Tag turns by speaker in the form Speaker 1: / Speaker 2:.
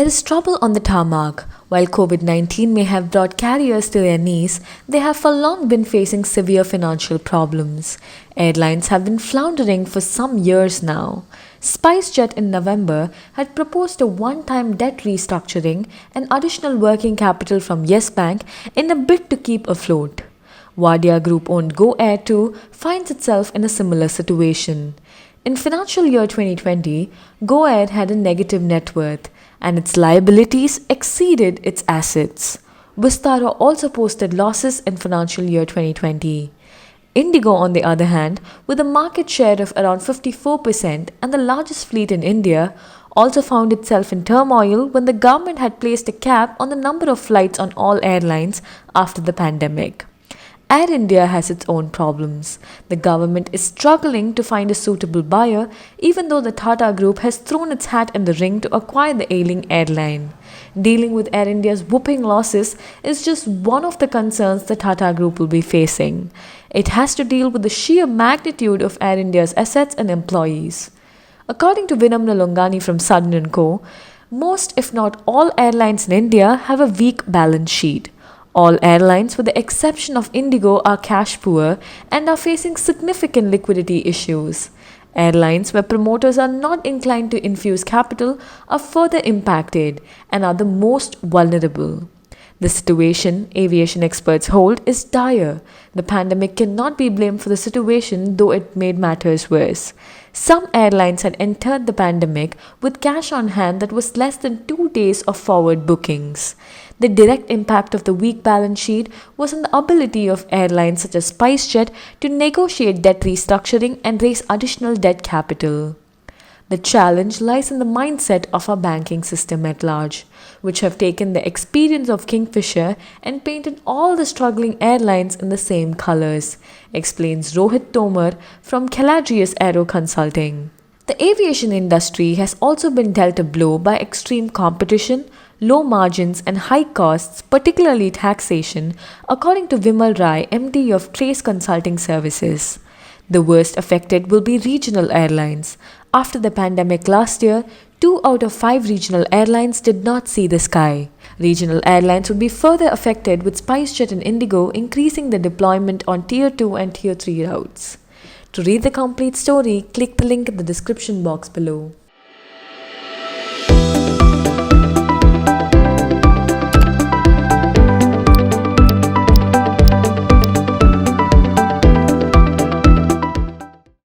Speaker 1: There is trouble on the tarmac. While COVID 19 may have brought carriers to their knees, they have for long been facing severe financial problems. Airlines have been floundering for some years now. SpiceJet in November had proposed a one-time debt restructuring and additional working capital from Yes Bank in a bid to keep afloat. Wadia Group-owned Go Air too finds itself in a similar situation. In financial year 2020, Go Air had a negative net worth, and its liabilities exceeded its assets. Vistara also posted losses in financial year 2020. Indigo, on the other hand, with a market share of around 54% and the largest fleet in India, also found itself in turmoil when the government had placed a cap on the number of flights on all airlines after the pandemic. Air India has its own problems. The government is struggling to find a suitable buyer, even though the Tata Group has thrown its hat in the ring to acquire the ailing airline. Dealing with Air India's whooping losses is just one of the concerns the Tata Group will be facing. It has to deal with the sheer magnitude of Air India's assets and employees. According to Vinamra Longani from Sudden & Co., most if not all airlines in India have a weak balance sheet. All airlines, with the exception of Indigo, are cash poor and are facing significant liquidity issues. Airlines where promoters are not inclined to infuse capital are further impacted and are the most vulnerable. The situation, aviation experts hold, is dire. The pandemic cannot be blamed for the situation, though it made matters worse. Some airlines had entered the pandemic with cash on hand that was less than 2 days of forward bookings. The direct impact of the weak balance sheet was on the ability of airlines such as SpiceJet to negotiate debt restructuring and raise additional debt capital. The challenge lies in the mindset of our banking system at large, which have taken the experience of Kingfisher and painted all the struggling airlines in the same colors, explains Rohit Tomar from Caladrius Aero Consulting. The aviation industry has also been dealt a blow by extreme competition, low margins and high costs, particularly taxation, according to Vimal Rai, MD of Trace Consulting Services. The worst affected will be regional airlines. After the pandemic last year, 2 out of 5 regional airlines did not see the sky. Regional airlines would be further affected, with SpiceJet and Indigo increasing the deployment on Tier 2 and Tier 3 routes. To read the complete story, click the link in the description box below.